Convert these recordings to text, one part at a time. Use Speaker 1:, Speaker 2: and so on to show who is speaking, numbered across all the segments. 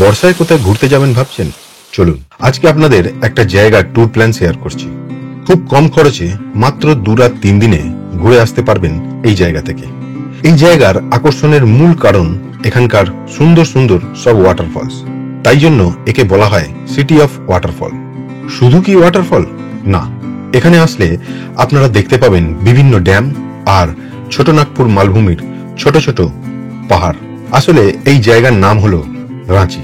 Speaker 1: বর্ষায় কোথায় ঘুরতে যাবেন ভাবছেন? চলুন আজকে আপনাদের একটা জায়গার ট্যুর প্ল্যান শেয়ার করছি। খুব কম খরচে মাত্র 2 রাত 3 দিনে ঘুরে আসতে পারবেন এই জায়গা থেকে। এই জায়গার আকর্ষণের মূল কারণ এখানকার সুন্দর সুন্দর সব ওয়াটারফলস। তাই জন্য একে বলা হয় সিটি অফ ওয়াটারফল। শুধু কি ওয়াটারফল না, এখানে আসলে আপনারা দেখতে পাবেন বিভিন্ন ড্যাম আর ছোটনাগপুর মালভূমির ছোট ছোট পাহাড়। আসলে এই জায়গার নাম হলো রাঁচি।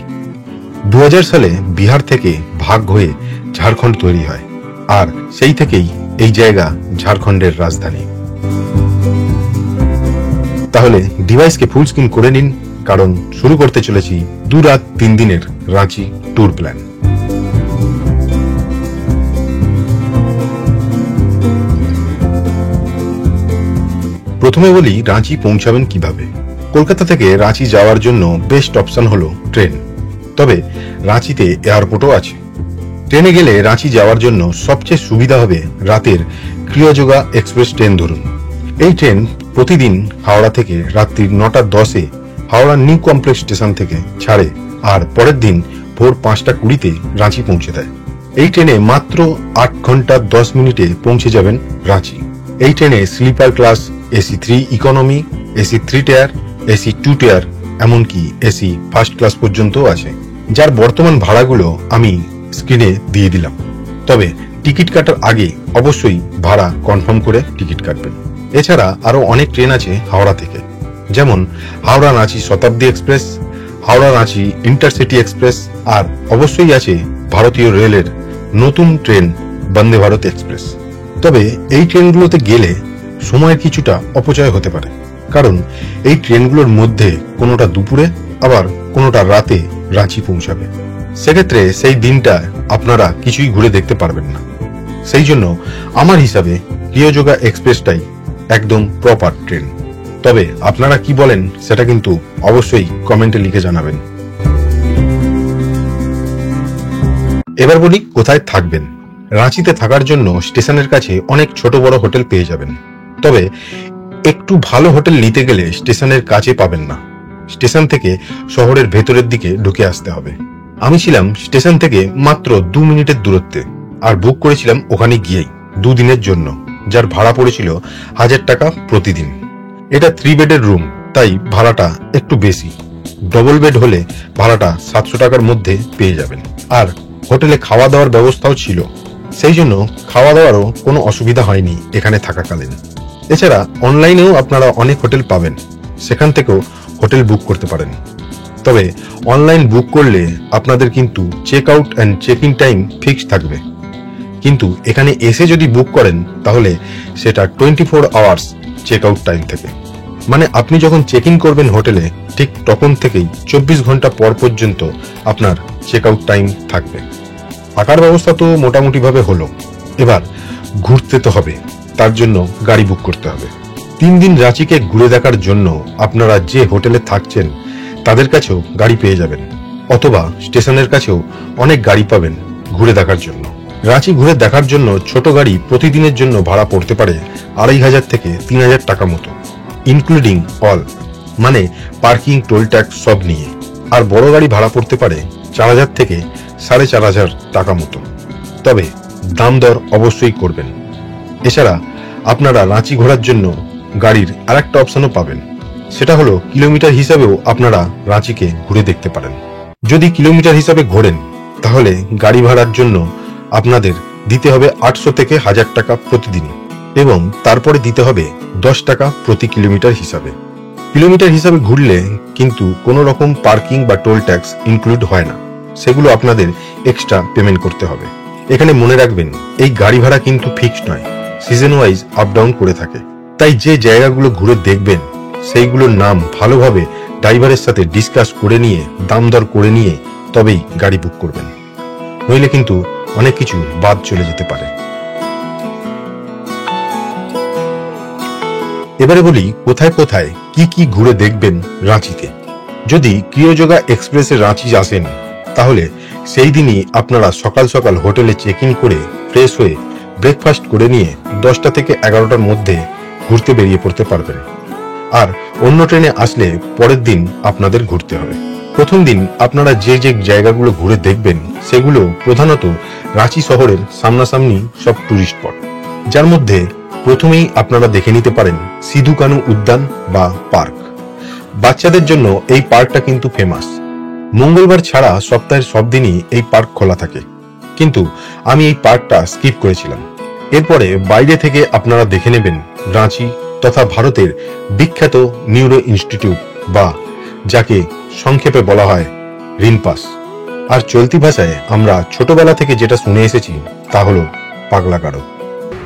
Speaker 1: 2000 সালে বিহার থেকে ভাগ হয়ে ঝাড়খণ্ড তৈরি হয়, আর সেই থেকেই এই জায়গা ঝাড়খণ্ডের রাজধানী। তাহলে ডিভাইসকে ফুল স্ক্রিন করে নিন, কারণ শুরু করতে চলেছি 2 রাত 3 দিনের রাঁচি ট্যুর প্ল্যান। প্রথমে বলি রাঁচি পৌঁছাবেন কিভাবে। কলকাতা থেকে রাঁচি যাওয়ার জন্য বেস্ট অপশন হলো ট্রেন, তবে রাঁচিতে এয়ারপোর্টও আছে। ট্রেনে গেলে রাঁচি যাওয়ার জন্য সবচেয়ে সুবিধা হবে রাতের ক্রিয়যোগা এক্সপ্রেস ট্রেন ধরুন। এই ট্রেন প্রতিদিন হাওড়া থেকে রাত্রি 9:10-এ হাওড়া নিউ কমপ্লেক্স স্টেশন থেকে ছাড়ে, আর পরের দিন ভোর 5:20-তে রাঁচি পৌঁছে দেয়। এই ট্রেনে মাত্র 8 ঘন্টা 10 মিনিটে পৌঁছে যাবেন রাঁচি। এই ট্রেনে sleeper class, AC 3 economy, AC 3 tier, AC 2 tier, এমনকি এসি ফার্স্ট ক্লাস পর্যন্ত আছে, যার বর্তমান ভাড়াগুলো আমি স্ক্রিনে দিয়ে দিলাম। তবে টিকিট কাটার আগে অবশ্যই ভাড়া কনফার্ম করে টিকিট কাটবেন। এছাড়া আরো অনেক ট্রেন আছে হাওড়া থেকে, যেমন Howrah Ranchi Shatabdi express, Howrah Ranchi intercity express, আর অবশ্যই আছে ভারতীয় রেলের নতুন ট্রেন বন্দে ভারত এক্সপ্রেস। তবে এই ট্রেনগুলোতে গেলে সময়ের কিছুটা অপচয় হতে পারে, কারণ এই ট্রেনগুলোর মধ্যে কোনোটা দুপুরে আবার কোনোটা রাতে রাঁচি পৌঁছাবে। সেক্ষেত্রে সেই দিনটা আপনারা কিছুই ঘুরে দেখতে পারবেন না। সেই জন্য আমার হিসাবে ক্রিয়যোগা এক্সপ্রেসটাই একদম প্রপার ট্রেন। তবে আপনারা কি বলেন সেটা কিন্তু অবশ্যই কমেন্টে লিখে জানাবেন। এবার বলি কোথায় থাকবেন। রাঁচিতে থাকার জন্য স্টেশনের কাছে অনেক ছোট বড় হোটেল পেয়ে যাবেন, তবে একটু ভালো হোটেল নিতে গেলে স্টেশনের কাছে পাবেন না। স্টেশন থেকে শহরের ভেতরের দিকে ঢুকে আসতে হবে। আমি ছিলাম স্টেশন থেকে মাত্র 2 মিনিটের দূরত্বে, আর বুক করেছিলাম ওখানে গিয়েই 2 দিনের জন্য, যার ভাড়া পড়েছিল 1000 টাকা প্রতিদিন। এটা 3 বেডের রুম, তাই ভাড়াটা একটু বেশি। ডবল বেড হলে ভাড়াটা 700 টাকার মধ্যে পেয়ে যাবেন, আর হোটেলে খাওয়া দাওয়ার ব্যবস্থাও ছিল। সেই জন্য খাওয়া দাওয়ারও কোনো অসুবিধা হয়নি এখানে থাকাকালীন। এছাড়া অনলাইনেও আপনারা অনেক হোটেল পাবেন, সেখান থেকেও হোটেল বুক করতে পারেন। তবে অনলাইন বুক করলে আপনাদের কিন্তু check out and check in time fixed থাকবে, কিন্তু এখানে এসে যদি বুক করেন তাহলে সেটা 24 আওয়ার্স চেক আউট টাইম থেকে। মানে আপনি যখন চেক ইন করবেন হোটেলে, ঠিক তখন থেকেই 24 ঘন্টা পর পর্যন্ত আপনার চেক আউট টাইম থাকবে। থাকার ব্যবস্থা তো মোটামুটি ভাবে হলো, এবার ঘুরতে তো হবে, তার জন্য গাড়ি বুক করতে হবে। 3 দিন রাঁচিকে ঘুরে দেখার জন্য আপনারা যে হোটেলে থাকছেন তাদের কাছেও গাড়ি পেয়ে যাবেন, অথবা স্টেশনের কাছেও অনেক গাড়ি পাবেন ঘুরে দেখার জন্য। রাঁচি ঘুরে দেখার জন্য ছোট গাড়ি প্রতিদিনের জন্য ভাড়া পড়তে পারে 2500 থেকে 3000 টাকা মতো, ইনক্লুডিং অল, মানে পার্কিং, টোল ট্যাক্স সব নিয়ে। আর বড় গাড়ি ভাড়া পড়তে পারে 4000 থেকে 4500 টাকা মতো, তবে দাম দর অবশ্যই করবেন। এছাড়া আপনারা রাঁচি ঘোরার জন্য গাড়ির আরেকটা অপশনও পাবেন, সেটা হলো কিলোমিটার হিসাবেও আপনারা রাঁচিকে ঘুরে দেখতে পারেন। যদি কিলোমিটার হিসাবে ঘোরেন তাহলে গাড়ি ভাড়ার জন্য আপনাদের দিতে হবে 800 থেকে 1000 টাকা প্রতিদিন, এবং তারপরে দিতে হবে 10 টাকা প্রতি কিলোমিটার হিসাবে। কিলোমিটার হিসাবে ঘুরলে কিন্তু কোনো রকম পার্কিং বা টোল ট্যাক্স ইনক্লুড হয় না, সেগুলো আপনাদের এক্সট্রা পেমেন্ট করতে হবে। এখানে মনে রাখবেন এই গাড়ি ভাড়া কিন্তু ফিক্সড নয়, সিজন ওয়াইজ আপ ডাউন করে থাকে। তাই যে জায়গাগুলো ঘুরে দেখবেন সেইগুলোর নাম ভালোভাবে ড্রাইভারের সাথে ডিসকাস করে নিয়ে, দাম দর করে নিয়ে তবেই গাড়ি বুক করবেন, নইলে কিন্তু অনেক কিছু বাদ চলে যেতে পারে। এবারে বলি কোথায় কোথায় কি কি ঘুরে দেখবেন রাঁচিতে। যদি ক্রিয়যোগা এক্সপ্রেসে রাঁচি আসেন তাহলে সেই দিনই আপনারা সকাল সকাল হোটেলে চেক ইন করে ফ্রেশ হয়ে ব্রেকফাস্ট করে নিয়ে 10টা থেকে 11টার মধ্যে ঘুরতে বেরিয়ে পড়তে পারবেন। আর অন্য ট্রেনে আসলে পরের দিন আপনাদের ঘুরতে হবে। প্রথম দিন আপনারা যে যে জায়গাগুলো ঘুরে দেখবেন সেগুলো প্রধানত রাঁচি শহরের সামনাসামনি সব টুরিস্ট স্পট, যার মধ্যে প্রথমেই আপনারা দেখে নিতে পারেন সিধু কানু উদ্যান বা পার্ক। বাচ্চাদের জন্য এই পার্কটা কিন্তু ফেমাস। মঙ্গলবার ছাড়া সপ্তাহের সব দিনই এই পার্ক খোলা থাকে, কিন্তু আমি এই পার্কটা স্কিপ করেছিলাম। এরপরে বাইরে থেকে আপনারা দেখে নেবেন রাঁচি তথা ভারতের বিখ্যাত নিউরো ইনস্টিটিউট বা যাকে সংক্ষেপে বলা হয় রিনপাস। আর চলতি ভাষায় আমরা ছোটবেলা থেকে যেটা শুনে এসেছি তা হলো পাগলাগারো।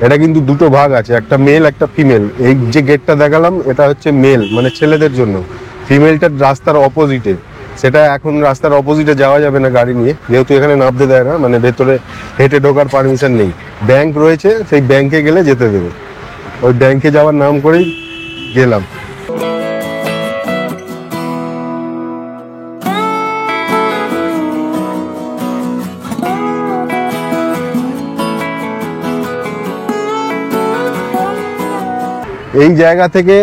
Speaker 2: এটা কিন্তু দুটো ভাগ আছে, একটা মেল একটা ফিমেল। এই যে গেটটা দেখালাম এটা হচ্ছে মেল, মানে ছেলেদের জন্য। ফিমেলটা রাস্তার অপোজিটে, সেটা এখন রাস্তার অপোজিটে যাওয়া যাবে না গাড়ি নিয়ে, যেহেতু এখানে নামতে দেয় না, মানে ভেতরে হেঁটে ঢোকার পারমিশন নেই। ব্যাংক রয়েছে, সেই ব্যাংকে গেলে যেতে দেবে। ওই ব্যাংকে যাওয়ার নাম করেই গেলাম। এই জায়গা থেকে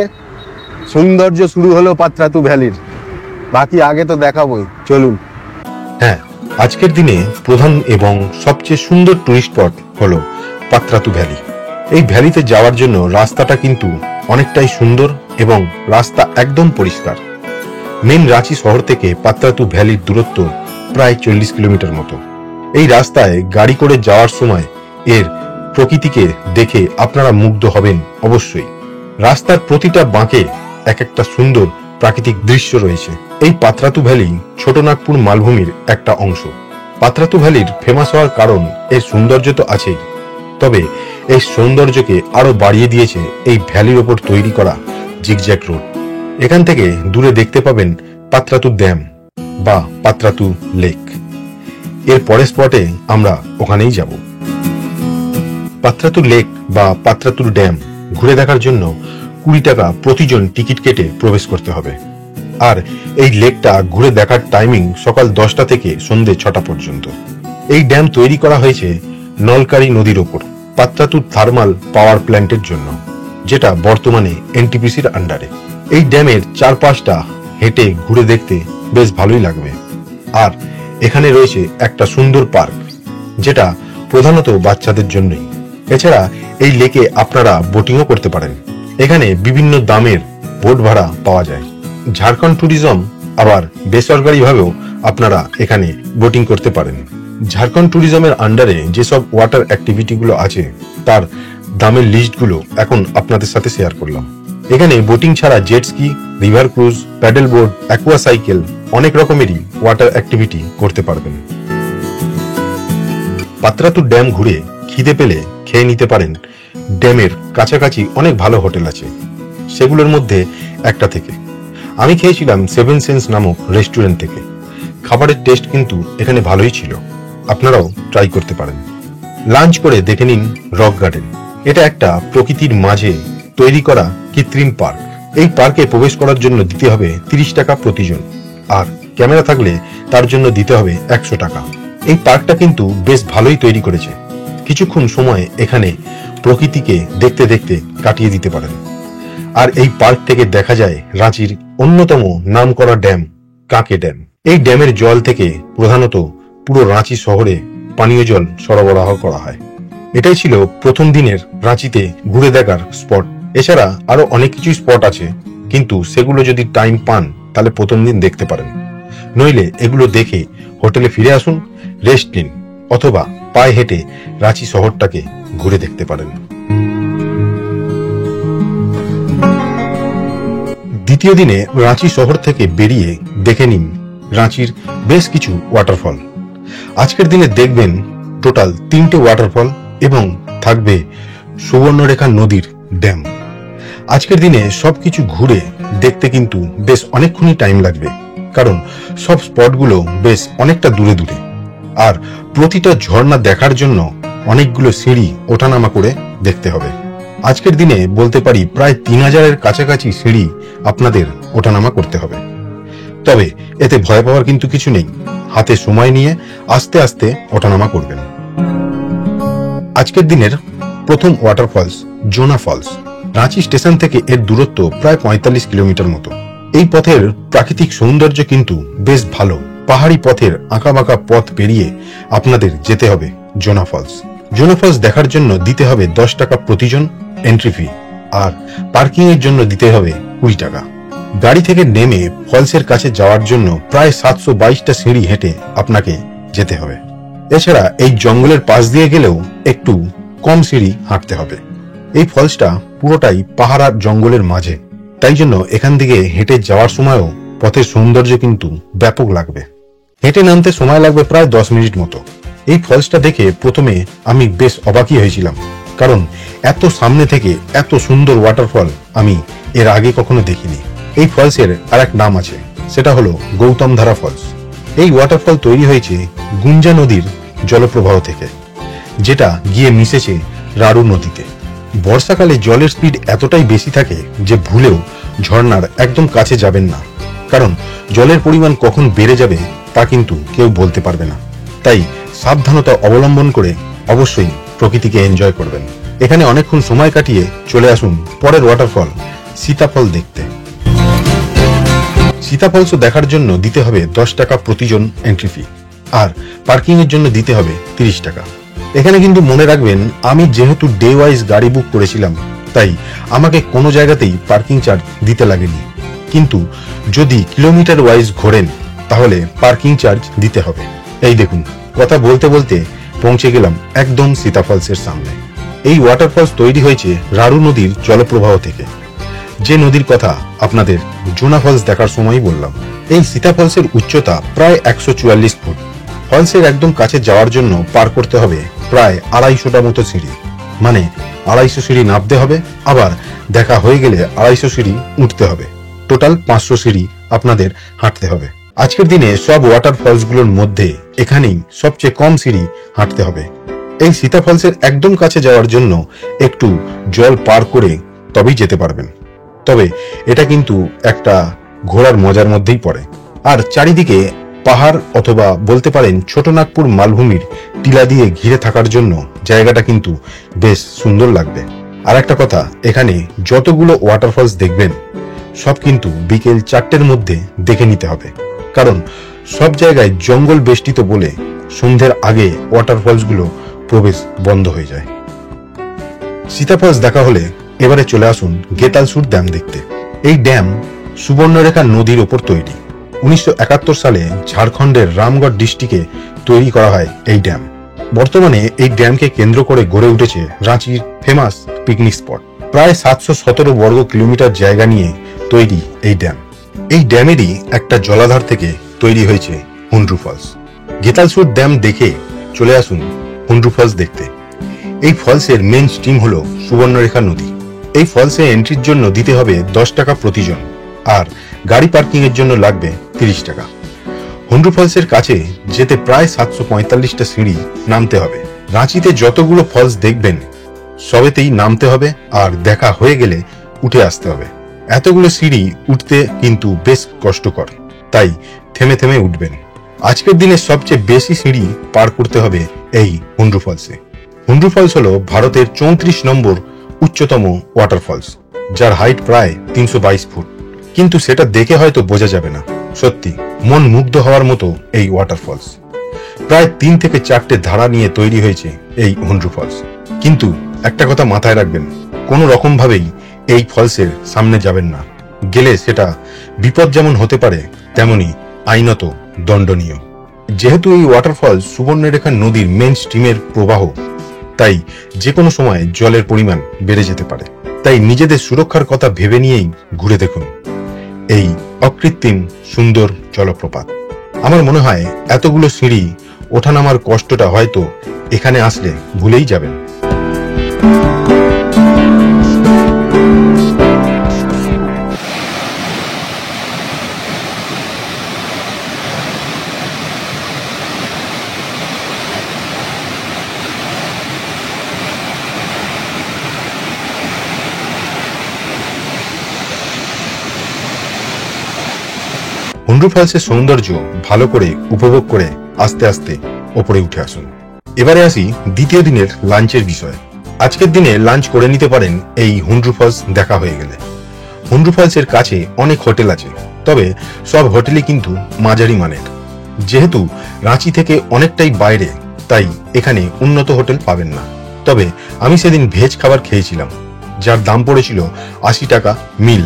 Speaker 2: সৌন্দর্য শুরু হলো পাত্রাতু ভ্যালির, বাকি আগে তো দেখাবোই, চলুন।
Speaker 1: হ্যাঁ, আজকের দিনে প্রধান এবং সবচেয়ে সুন্দর টুরিস্ট স্পট হলো পাত্রাতু ভ্যালি। এই ভ্যালিতে যাওয়ার জন্য রাস্তাটা কিন্তু অনেকটাই সুন্দর এবং রাস্তা একদম পরিষ্কার। মেন রাঁচি শহর থেকে পাত্রাতু ভ্যালির দূরত্ব প্রায় 40 কিলোমিটার মতো। এই রাস্তায় গাড়ি করে যাওয়ার সময় এর প্রকৃতিকে দেখে আপনারা মুগ্ধ হবেন অবশ্যই। রাস্তার প্রতিটা বাঁকে এক একটা সুন্দর প্রাকৃতিক দৃশ্য রয়েছে। এই পাত্রাতু ভ্যালি ছোটনাগপুর মালভূমির একটা অংশ। পাত্রাতু ভ্যালির ফেমাস হওয়ার কারণ এর সৌন্দর্য তো আছেই, তবে এই সৌন্দর্যকে আরো বাড়িয়ে দিয়েছে এই ভ্যালির ওপর তৈরি করা জিগজ্যাগ রোড। এখান থেকে দূরে দেখতে পাবেন পাত্রাতু ড্যাম বা পাত্রাতু লেক। এর পরের স্পটে আমরা ওখানেই যাব। পাত্রাতু লেক বা পাত্রাতুর ড্যাম ঘুরে দেখার জন্য 20 টাকা প্রতিজন টিকিট কেটে প্রবেশ করতে হবে। আর এই লেকটা ঘুরে দেখার টাইমিং সকাল 10টা থেকে সন্ধ্যে 6টা পর্যন্ত। এই ড্যাম তৈরি করা হয়েছে নলকারি নদীর ওপর পাত্রাতু থার্মাল পাওয়ার প্ল্যান্টের জন্য, যেটা বর্তমানে এনটিপিসির আন্ডারে। এই ড্যামের চারপাশটা হেঁটে ঘুরে দেখতে বেশ ভালোই লাগবে। আর এখানে রয়েছে একটা সুন্দর পার্ক, যেটা প্রধানত বাচ্চাদের জন্যই। এছাড়া এই লেকে আপনারা বোটিংও করতে পারেন। এখানে বিভিন্ন দামের বোট ভাড়া পাওয়া যায়। ঝাড়খণ্ড ট্যুরিজম আবার বেসরকারিভাবেও আপনারা এখানে বোটিং করতে পারেন। ঝাড়খণ্ড ট্যুরিজমের আন্ডারে যেসব ওয়াটার অ্যাক্টিভিটিগুলো আছে তার দামের লিস্টগুলো এখন আপনাদের সাথে শেয়ার করলাম। এখানে বোটিং ছাড়া jet ski, river cruise, paddle board, aqua cycle, অনেক রকমেরই ওয়াটার অ্যাক্টিভিটি করতে পারবেন। পাত্রাতু ড্যাম ঘুরে খিদে পেলে খেয়ে নিতে পারেন ড্যামের কাছাকাছি অনেক ভালো হোটেল আছে, সেগুলোর মধ্যে একটা থেকে আমি খেয়েছিলাম 7 সেন্স নামক রেস্টুরেন্ট থেকে। খাবারের টেস্ট কিন্তু এখানে ভালোই ছিল, আপনারাও ট্রাই করতে পারেন। লাঞ্চ করে দেখে নিন রক গার্ডেন। এটা একটা প্রকৃতির মাঝে তৈরি করা কৃত্রিম পার্ক। এই পার্কে প্রবেশ করার জন্য দিতে হবে 30 টাকা প্রতিজন, আর ক্যামেরা থাকলে তার জন্য দিতে হবে 100 টাকা। এই পার্কটা কিন্তু বেশ ভালোই তৈরি করেছে। কিছুক্ষণ সময় এখানে প্রকৃতিকে দেখতে দেখতে কাটিয়ে দিতে পারেন। আর এই পার্ক থেকে দেখা যায় রাঁচির অন্যতম নামকরা ড্যাম কাঁকে ড্যাম। এই ড্যামের জল থেকে প্রধানত পুরো রাঁচি শহরে পানীয় জল সরবরাহ করা হয়। এটাই ছিল প্রথম দিনের রাঁচিতে ঘুরে দেখার স্পট। এছাড়া আরো অনেক কিছু স্পট আছে, কিন্তু সেগুলো যদি টাইম পান তাহলে প্রথম দিন দেখতে পারেন, নইলে এগুলো দেখে হোটেলে ফিরে আসুন, রেস্ট নিন, অথবা পায়ে হেঁটে রাঁচি শহরটাকে ঘুরে দেখতে পারেন। দ্বিতীয় দিনে রাঁচি শহর থেকে বেরিয়ে দেখে নিন রাঁচির বেশ কিছু ওয়াটারফল। আজকের দিনে দেখবেন টোটাল 3টে ওয়াটারফল এবং থাকবে সুবর্ণরেখা নদীর ড্যাম। আজকের দিনে সবকিছু ঘুরে দেখতে কিন্তু বেশ অনেকক্ষণই টাইম লাগবে, কারণ সব স্পটগুলো বেশ অনেকটা দূরে দূরে। আর প্রতিটা ঝর্ণা দেখার জন্য অনেকগুলো সিঁড়ি ওঠানামা করে দেখতে হবে। আজকের দিনে বলতে পারি প্রায় 3000-এর কাছাকাছি সিঁড়ি আপনাদের ওঠানামা করতে হবে। তবে এতে ভয় পাওয়ার কিন্তু কিছু নেই, হাতে সময় নিয়ে আস্তে আস্তে ওঠানামা করবেন। আজকের দিনের প্রথম ওয়াটারফলস জোনা ফলস। রাঁচি স্টেশন থেকে এর দূরত্ব প্রায় 45 কিলোমিটার মতো। এই পথের প্রাকৃতিক সৌন্দর্য কিন্তু বেশ ভালো। পাহাড়ি পথের আঁকাবাঁকা পথ পেরিয়ে আপনাদের যেতে হবে জোনা ফলস। জোনা ফলস দেখার জন্য দিতে হবে 10 টাকা প্রতিজন এন্ট্রি ফি, আর পার্কিং এর জন্য দিতে হবে 20 টাকা। গাড়ি থেকে নেমে ফলসের কাছে যাওয়ার জন্য প্রায় 722টা সিঁড়ি হেঁটে আপনাকে যেতে হবে। এছাড়া এই জঙ্গলের পাশ দিয়ে গেলেও একটু কম সিঁড়ি হাঁটতে হবে। এই ফলসটা পুরোটাই পাহাড় আর জঙ্গলের মাঝে, তাই জন্য এখান থেকে হেঁটে যাওয়ার সময়ও পথের সৌন্দর্য কিন্তু ব্যাপক লাগবে। হেঁটে নামতে সময় লাগবে প্রায় 10 মিনিট মতো। এই ফলসটা দেখে প্রথমে আমি বেশ অবাকই হয়েছিলাম, কারণ এত সামনে থেকে এত সুন্দর ওয়াটারফল আমি এর আগে কখনো দেখিনি। এই ফলসের আর এক নাম আছে, সেটা হলো গৌতমধারা ফলস। এই ওয়াটারফল তৈরি হয়েছে গুঞ্জা নদীর জলপ্রবাহ থেকে, যেটা গিয়ে মিশেছে রাড়ু নদীতে। বর্ষাকালে জলের স্পিড এতটাই বেশি থাকে যে ভুলেও ঝর্ণার একদম কাছে যাবেন না, কারণ জলের পরিমাণ কখন বেড়ে যাবে তা কিন্তু কেউ বলতে পারবে না। তাই সাবধানতা অবলম্বন করে অবশ্যই প্রকৃতিকে এনজয় করবেন। এখানে অনেকক্ষণ সময় কাটিয়ে চলে আসুন পরের ওয়াটারফল সীতাফল দেখতে। সীতাফলসও দেখার জন্য দিতে হবে 10 টাকা প্রতিজন এন্ট্রি ফি, আর পার্কিং এর জন্য দিতে হবে 30 টাকা। এখানে কিন্তু মনে রাখবেন, আমি যেহেতু ডে ওয়াইজ গাড়ি বুক করেছিলাম, তাই আমাকে কোনো জায়গাতেই পার্কিং চার্জ দিতে লাগেনি। কিন্তু যদি কিলোমিটার ওয়াইজ ঘোরেন তাহলে পার্কিং চার্জ দিতে হবে। এই দেখুন, কথা বলতে বলতে পৌঁছে গেলাম একদম সীতাফলসের সামনে। এই ওয়াটারফলস তৈরি হয়েছে রাড়ু নদীর জলপ্রবাহ থেকে, যে নদীর কথা আপনাদের জোনা ফলস দেখার সময়ই বললাম। এই সীতাফলসের উচ্চতা প্রায় 144 ফুট। ফলসের একদম কাছে যাওয়ার জন্য পার করতে হবে প্রায় 250টা মতো সিঁড়ি, মানে 250 সিঁড়ি নামতে হবে, আবার দেখা হয়ে গেলে 250 সিঁড়ি উঠতে হবে। টোটাল 500 সিঁড়ি আপনাদের হাঁটতে হবে। আজকের দিনে সব ওয়াটারফলস গুলোর মধ্যে এখানেই সবচেয়ে কম সিঁড়ি হাঁটতে হবে। এই সীতাফলসের একদম কাছে যাওয়ার জন্য একটু জল পার করে তবেই যেতে পারবেন। তবে এটা কিন্তু একটা ঘোরার মজার মধ্যেই পড়ে। আর চারিদিকে পাহাড় অথবা বলতে পারেন ছোটনাগপুর মালভূমির টিলা দিয়ে ঘিরে থাকার জন্য জায়গাটা কিন্তু বেশ সুন্দর লাগবে। আর একটা কথা, এখানে যতগুলো ওয়াটারফলস দেখবেন সব কিন্তু বিকেল 4টের মধ্যে দেখে নিতে হবে, কারণ সব জায়গায় জঙ্গল বেষ্টিত বলে সন্ধ্যের আগে ওয়াটারফলসগুলো প্রবেশ বন্ধ হয়ে যায়। সীতাফলস দেখা হলে এবারে চলে আসুন গেতালসুর ড্যাম দেখতে। এই ড্যাম সুবর্ণরেখা নদীর ওপর তৈরি। 1971 সালে ঝাড়খণ্ডের রামগড় ডিস্ট্রিক্টে তৈরি করা হয় এই ড্যাম। বর্তমানে এই ড্যামকে কেন্দ্র করে গড়ে উঠেছে রাঁচির ফেমাস পিকনিক স্পট। প্রায় 717 বর্গ কিলোমিটার জায়গা নিয়ে তৈরি এই ড্যাম। এই ড্যামেরই একটা জলাধার থেকে তৈরি হয়েছে হুন্ড্রু ফলস। গেতালসুর ড্যাম দেখে চলে আসুন হুন্ড্রু ফলস দেখতে। এই ফলসের মেন স্ট্রিম হলো সুবর্ণরেখা নদী। এই ফলসে এন্ট্রির জন্য দিতে হবে 10 টাকা প্রতিজন, আর গাড়ি পার্কিং এর জন্য লাগবে 30 টাকা। হুন্ড্রু ফলসের কাছে যেতে প্রায় 745টা সিঁড়ি নামতে হবে। রাঁচিতে যতগুলো ফলস দেখবেন সবেতেই নামতে হবে, আর দেখা হয়ে গেলে উঠে আসতে হবে। এতগুলো সিঁড়ি উঠতে কিন্তু বেশ কষ্টকর, তাই থেমে থেমে উঠবেন। আজকের দিনে সবচেয়ে বেশি সিঁড়ি পার করতে হবে এই হুন্ড্রু ফলসে। হুন্ড্রু ফলস হলো ভারতের 34 নম্বর উচ্চতম ওয়াটারফলস, যার হাইট প্রায় 322 ফুট। কিন্তু সেটা দেখে হয়তো বোঝা যাবে না, সত্যি মন মুগ্ধ হওয়ার মতো এই ওয়াটারফলস। প্রায় 3 থেকে 4টে ধারা নিয়ে তৈরি হয়েছে এই হুন্ড্রু ফলস। কিন্তু একটা কথা মাথায় রাখবেন, কোনো রকম ভাবেই এই ফলসের সামনে যাবেন না। গেলে সেটা বিপদ যেমন হতে পারে, তেমনি আইনত দণ্ডনীয়। যেহেতু এই ওয়াটারফল সুবর্ণরেখা নদীর মেন স্ট্রিমের প্রবাহ, তাই যে কোনো সময় জলের পরিমাণ বেড়ে যেতে পারে। তাই নিজেদের সুরক্ষার কথা ভেবে নিয়েই ঘুরে দেখুন এই অকৃত্রিম সুন্দর জলপ্রপাত। আমার মনে হয় এতগুলো সিঁড়ি ওঠানামার কষ্টটা হয়তো এখানে আসলে ভুলেই যাবেন। হুন্ড্রু ফলসের সৌন্দর্য ভালো করে উপভোগ করে আস্তে আস্তে ওপরে উঠে আসুন। এবারে আসি দ্বিতীয় দিনের লাঞ্চের বিষয়। আজকের দিনে লাঞ্চ করে নিতে পারেন এই হুন্ড্রু ফলস দেখা হয়ে গেলে। হুন্ড্রু ফলসের কাছে অনেক হোটেল আছে, তবে সব হোটেলই কিন্তু মাঝারি মানের। যেহেতু রাঁচি থেকে অনেকটাই বাইরে, তাই এখানে উন্নত হোটেল পাবেন না। তবে আমি সেদিন ভেজ খাবার খেয়েছিলাম, যার দাম পড়েছিল 80 টাকা মিল।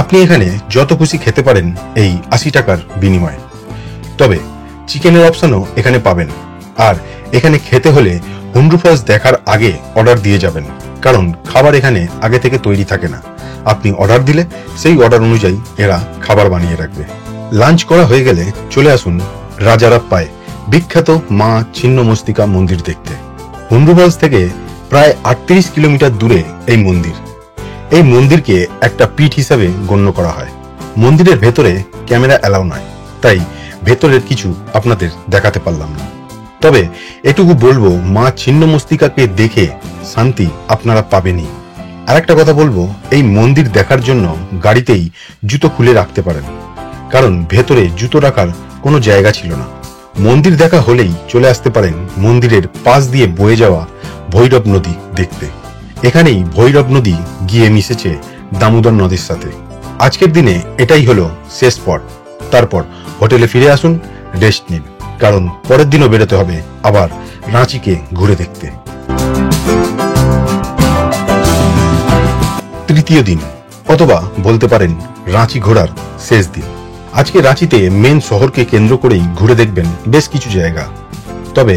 Speaker 1: আপনি এখানে যত খুশি খেতে পারেন এই 80 টাকার বিনিময়ে। তবে চিকেনের অপশনও এখানে পাবেন। আর এখানে খেতে হলে হুন্ড্রু ফলস দেখার আগে অর্ডার দিয়ে যাবেন, কারণ খাবার এখানে আগে থেকে তৈরি থাকে না। আপনি অর্ডার দিলে সেই অর্ডার অনুযায়ী এরা খাবার বানিয়ে রাখবে। লাঞ্চ করা হয়ে গেলে চলে আসুন রাজারাপ্পায় বিখ্যাত মা ছিন্নমস্তিকা মন্দির দেখতে। হুন্ড্রু ফলস থেকে প্রায় 38 কিলোমিটার দূরে এই মন্দির। এই মন্দিরকে একটা পীঠ হিসাবে গণ্য করা হয়। মন্দিরের ভেতরে ক্যামেরা অ্যালাউ নয়, তাই ভেতরের কিছু আপনাদের দেখাতে পারলাম না। তবে এটুকু বলবো, মা ছিন্নমস্তিকাকে দেখে শান্তি আপনারা পাবেনই। আরেকটা কথা বলবো, এই মন্দির দেখার জন্য গাড়িতেই জুতো খুলে রাখতে পারেন, কারণ ভেতরে জুতো রাখার কোনো জায়গা ছিল না। মন্দির দেখা হলেই চলে আসতে পারেন মন্দিরের পাশ দিয়ে বয়ে যাওয়া ভৈরব নদী দেখতে। এখানেই ভৈরব নদী গিয়ে মিশেছে দামোদর নদীর সাথে। আজকের দিনে এটাই হলো শেষ স্পট। তারপর হোটেলে ফিরে আসুন, রেস্ট নিন, কারণ পরের দিনও বেরোতে হবে আবার রাঁচিকে ঘুরে দেখতে। তৃতীয় দিন, অথবা বলতে পারেন রাঁচি ঘোরার শেষ দিন। আজকে রাঁচিতে মেন শহরকে কেন্দ্র করেই ঘুরে দেখবেন বেশ কিছু জায়গা। তবে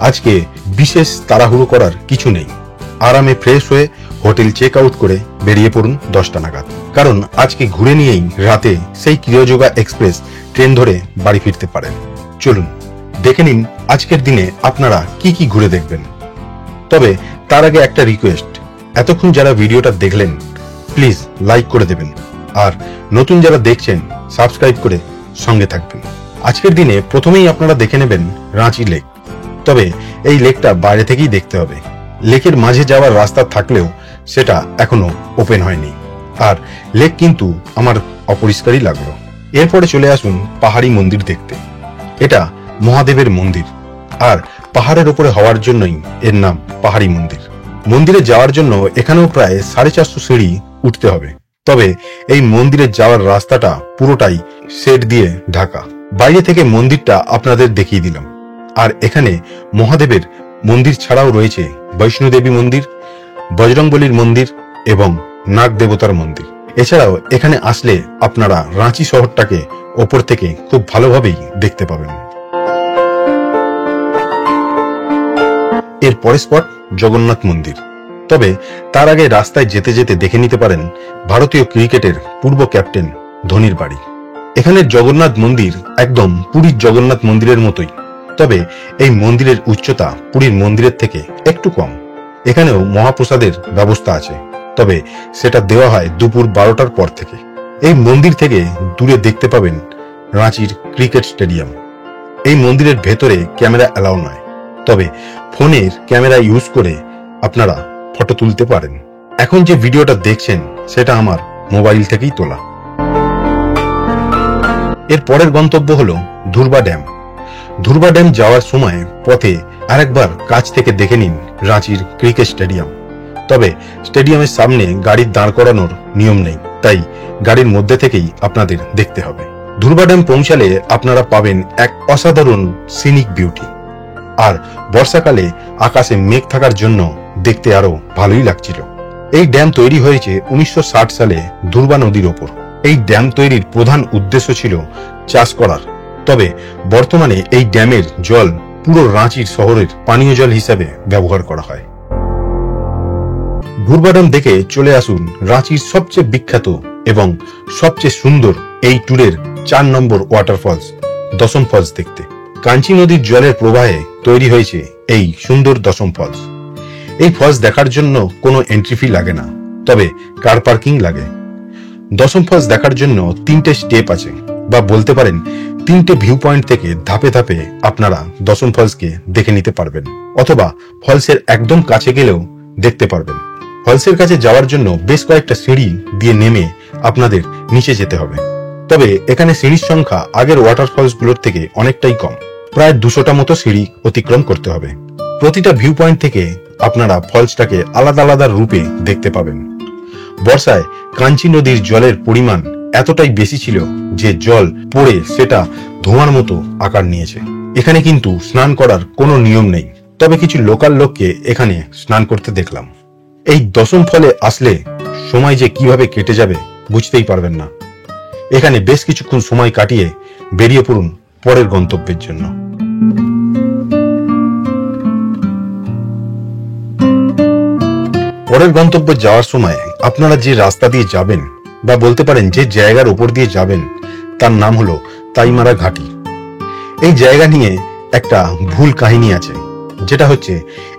Speaker 1: আজকে বিশেষ তাড়াহুড়ো করার কিছু নেই। আরামে ফ্রেশ হয়ে হোটেল চেক আউট করে বেরিয়ে পড়ুন 10টা নাগাদ, কারণ আজকে ঘুরে নিয়েই রাতে সেই ক্রিয়যোগা এক্সপ্রেস ট্রেন ধরে বাড়ি ফিরতে পারেন। চলুন দেখে নিন আজকের দিনে আপনারা কি কি ঘুরে দেখবেন। তবে তার আগে একটা রিকোয়েস্ট, এতক্ষণ যারা ভিডিওটা দেখলেন প্লিজ লাইক করে দেবেন, আর নতুন যারা দেখছেন সাবস্ক্রাইব করে সঙ্গে থাকবেন। আজকের দিনে প্রথমেই আপনারা দেখে নেবেন রাঁচি লেক। তবে এই লেকটা বাইরে থেকেই দেখতে হবে। লেকের মাঝে যাওয়ার রাস্তা থাকলেও সেটা এখনো ওপেন হয়নি, আর লেক কিন্তু আমার অপরিষ্কারই লাগলো। এরপরে চলে আসুন পাহাড়ি মন্দির দেখতে। এটা মহাদেবের মন্দির, আর পাহাড়ের উপরে হওয়ার জন্যই এর নাম পাহাড়ি মন্দির। মন্দিরে যাওয়ার জন্য এখানেও প্রায় 450 সিঁড়ি উঠতে হবে। তবে এই মন্দিরে যাওয়ার রাস্তাটা পুরোটাই শেড দিয়ে ঢাকা। বাইরে থেকে মন্দিরটা আপনাদের দেখিয়ে দিলাম। আর এখানে মহাদেবের মন্দির ছাড়াও রয়েছে বৈষ্ণোদেবী মন্দির, বজরংবলীর মন্দির এবং নাগ দেবতার মন্দির। এছাড়াও এখানে আসলে আপনারা রাঁচি শহরটাকে ওপর থেকে খুব ভালোভাবেই দেখতে পাবেন। এর পরের স্পট জগন্নাথ মন্দির। তবে তার আগে রাস্তায় যেতে যেতে দেখে নিতে পারেন ভারতীয় ক্রিকেটের পূর্ব ক্যাপ্টেন ধোনির বাড়ি। এখানের জগন্নাথ মন্দির একদম পুরীর জগন্নাথ মন্দিরের মতোই, তবে এই মন্দিরের উচ্চতা পুরীর মন্দিরের থেকে একটু কম। এখানেও মহাপ্রসাদের ব্যবস্থা আছে, তবে সেটা দেওয়া হয় দুপুর 12টার পর থেকে। এই মন্দির থেকে দূরে দেখতে পাবেন রাঁচির ক্রিকেট স্টেডিয়াম। এই মন্দিরের ভেতরে ক্যামেরা অ্যালাউ নয়, তবে ফোনের ক্যামেরা ইউজ করে আপনারা ফটো তুলতে পারেন। এখন যে ভিডিওটা দেখছেন সেটা আমার মোবাইল থেকেই তোলা। এর পরের গন্তব্য হলো ধুরবা ড্যাম। ধুরবা ড্যাম যাওয়ার সময় পথে আরেকবার কাছ থেকে দেখে নিন রাঁচির ক্রিকেট স্টেডিয়াম। তবে স্টেডিয়ামের সামনে গাড়ির দাঁড় করানোর নিয়ম নেই, তাই গাড়ির মধ্যে থেকেই আপনাদের দেখতে হবে। ধুরবা ড্যাম পৌঁছালে আপনারা পাবেন এক অসাধারণ সিনিক বিউটি, আর বর্ষাকালে আকাশে মেঘ থাকার জন্য দেখতে আরো ভালোই লাগছিল। এই ড্যাম তৈরি হয়েছে 1960 সালে ধুরবা নদীর ওপর। এই ড্যাম তৈরির প্রধান উদ্দেশ্য ছিল চাষ করার, তবে বর্তমানে এই ড্যামের জল পুরো রাঁচির শহরের পানীয় জল হিসাবে ব্যবহার করা হয়। ধুরবা ড্যাম দেখে চলে আসুন রাঁচির সবচেয়ে বিখ্যাত এবং সবচেয়ে সুন্দর এই ট্যুরের 4 নম্বর ওয়াটারফলস দশম ফলস দেখতে। কাঞ্চি নদীর জলের প্রবাহে তৈরি হয়েছে এই সুন্দর দশম ফলস। এই ফলস দেখার জন্য কোনো এন্ট্রি ফি লাগে না, তবে কার পার্কিং লাগে। দশম ফলস দেখার জন্য 3টে স্টেপ আছে, বা বলতে পারেন 3টে ভিউ পয়েন্ট থেকে ধাপে ধাপে আপনারা দশম ফলসকে দেখে নিতে পারবেন, অথবা ফলসের একদম কাছে গেলেও দেখতে পারবেন। ফলসের কাছে যাওয়ার জন্য বেশ কয়েকটা সিঁড়ি দিয়ে নেমে আপনাদের নিচে যেতে হবে। তবে এখানে সিঁড়ির সংখ্যা আগের ওয়াটারফলস গুলোর থেকে অনেকটাই কম, প্রায় 200টা মতো সিঁড়ি অতিক্রম করতে হবে। প্রতিটা ভিউ পয়েন্ট থেকে আপনারা ফলসটাকে আলাদা আলাদা রূপে দেখতে পাবেন। বর্ষায় কাঞ্চি নদীর জলের পরিমাণ এতটাই বেশি ছিল যে জল পড়ে সেটা ধোঁয়ার মতো আকার নিয়েছে। এখানে কিন্তু স্নান করার কোনো নিয়ম নেই, তবে কিছু লোকাল লোককে এখানে স্নান করতে দেখলাম। এই দশম ফলে আসলে সময় যে কিভাবে কেটে যাবে বুঝতেই পারবেন না। এখানে বেশ কিছুক্ষণ সময় কাটিয়ে বেরিয়ে পড়ুন পরের গন্তব্যের জন্য। পরের গন্তব্যে যাওয়ার সময় আপনারা যে রাস্তা দিয়ে যাবেন বা বলতে পারেন যে জায়গার উপর দিয়ে যাবেন তার নাম হলো তাইমারা ঘাটি। এই জায়গা নিয়ে একটা ভুল কাহিনী আছে, যেটা হচ্ছে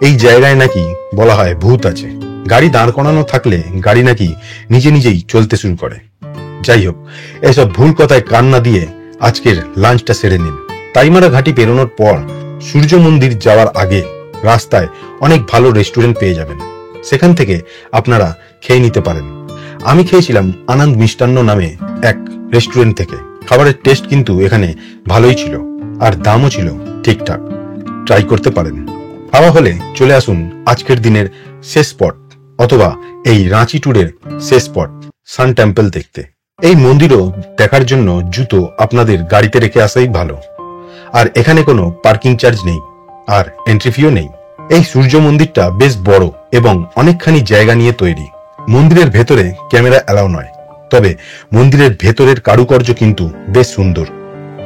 Speaker 1: এই জায়গায় নাকি বলা হয় ভূত আছে। গাড়ি দাঁড় করানো থাকলে গাড়ি নাকি নিজে নিজেই চলতে শুরু করে। যাই হোক, এসব ভুল কথায় কান না দিয়ে আজকের লাঞ্চটা সেরে নিন। তাইমারা ঘাটি পেরোনোর পর সূর্য মন্দির যাওয়ার আগে রাস্তায় অনেক ভালো রেস্টুরেন্ট পেয়ে যাবেন, সেখান থেকে আপনারা খেয়ে নিতে পারেন। আমি খেয়েছিলাম আনন্দ মিষ্টান্ন নামে এক রেস্টুরেন্ট থেকে। খাবারের টেস্ট কিন্তু এখানে ভালোই ছিল আর দামও ছিল ঠিকঠাক। ট্রাই করতে পারেন। খাওয়া হলে চলে আসুন আজকের দিনের শেষ স্পট অথবা এই রাঁচি ট্যুরের শেষ স্পট সান টেম্পল দেখতে। এই মন্দিরও দেখার জন্য জুতো আপনাদের গাড়িতে রেখে আসাই ভালো। আর এখানে কোনো পার্কিং চার্জ নেই আর এন্ট্রি ফিও নেই। এই সূর্য মন্দিরটা বেশ বড় এবং অনেকখানি জায়গা নিয়ে তৈরি। মন্দিরের ভেতরে ক্যামেরা অ্যালাউ নয়, তবে মন্দিরের ভেতরের কারুকার্য কিন্তু বেশ সুন্দর।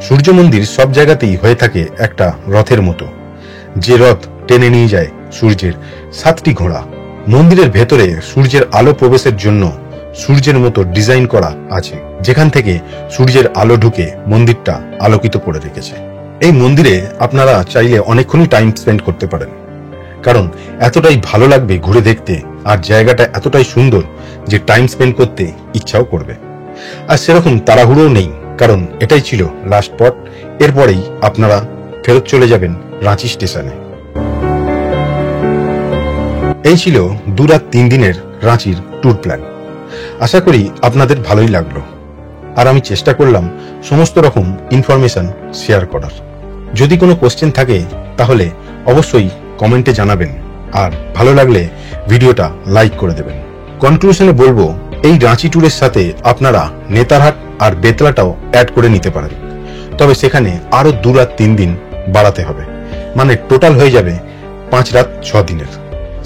Speaker 1: সূর্য মন্দির সব জায়গাতেই হয়ে থাকে একটা রথের মতো, যে রথ টেনে নিয়ে যায় সূর্যের 7টি ঘোড়া। মন্দিরের ভেতরে সূর্যের আলো প্রবেশের জন্য সূর্যের মতো ডিজাইন করা আছে, যেখান থেকে সূর্যের আলো ঢুকে মন্দিরটা আলোকিত করে রেখেছে। এই মন্দিরে আপনারা চাইলে অনেকক্ষণই টাইম স্পেন্ড করতে পারেন, কারণ এতটাই ভালো লাগবে ঘুরে দেখতে আর জায়গাটা এতটাই সুন্দর যে টাইম স্পেন্ড করতে ইচ্ছাও করবে। আর সেরকম তাড়াহুড়োও নেই, কারণ এটাই ছিল লাস্ট স্পট। এরপরেই আপনারা ফেরত চলে যাবেন রাঁচি স্টেশনে। এই ছিল 2 রাত 3 দিনের রাঁচির ট্যুর প্ল্যান। আশা করি আপনাদের ভালোই লাগলো, আর আমি চেষ্টা করলাম সমস্ত রকম ইনফরমেশন শেয়ার করার। যদি কোনো কোশ্চেন থাকে তাহলে অবশ্যই কমেন্টে জানাবেন, আর ভালো লাগলে ভিডিওটা লাইক করে দেবেন। কনক্লুশনে বলবো, এই রাঁচি ট্যুরের সাথে আপনারা নেতারহাট আর বেতলাটাও অ্যাড করে নিতে পারেন, তবে সেখানে আরো 2 রাত 3 দিন বাড়াতে হবে, মানে টোটাল হয়ে যাবে 5 রাত 6 দিনের।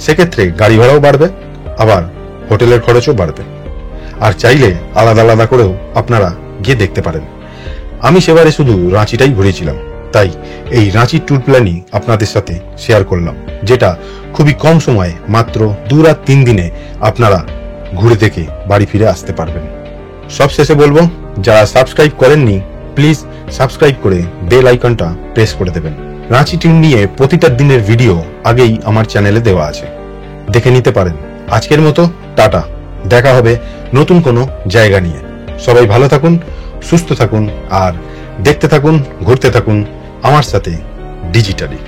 Speaker 1: সেক্ষেত্রে গাড়ি ভাড়াও বাড়বে, আবার হোটেলের খরচও বাড়বে। আর চাইলে আলাদা আলাদা করেও আপনারা গিয়ে দেখতে পারেন। আমি সেবারে শুধু রাঁচিটাই ঘুরেছিলাম, তাই এই রাঁচির ট্যুর প্ল্যানই আপনাদের সাথে শেয়ার করলাম, যেটা খুবই কম সময়ে মাত্র 2 রাত 3 দিনে আপনারা ঘুরে দেখে বাড়ি ফিরে আসতে পারবেন। সব শেষে বলবো, যারা সাবস্ক্রাইব করেননি প্লিজ সাবস্ক্রাইব করে বেল আইকনটা প্রেস করে দেবেন। রাঁচি ট্যুর নিয়ে প্রতিটা দিনের ভিডিও আগেই আমার চ্যানেলে দেওয়া আছে, দেখে নিতে পারেন। আজকের মতো টাটা, দেখা হবে নতুন কোনো জায়গা নিয়ে। সবাই ভালো থাকুন, সুস্থ থাকুন আর দেখতে থাকুন, ঘুরতে থাকুন আমার সাথে ডিজিটালি।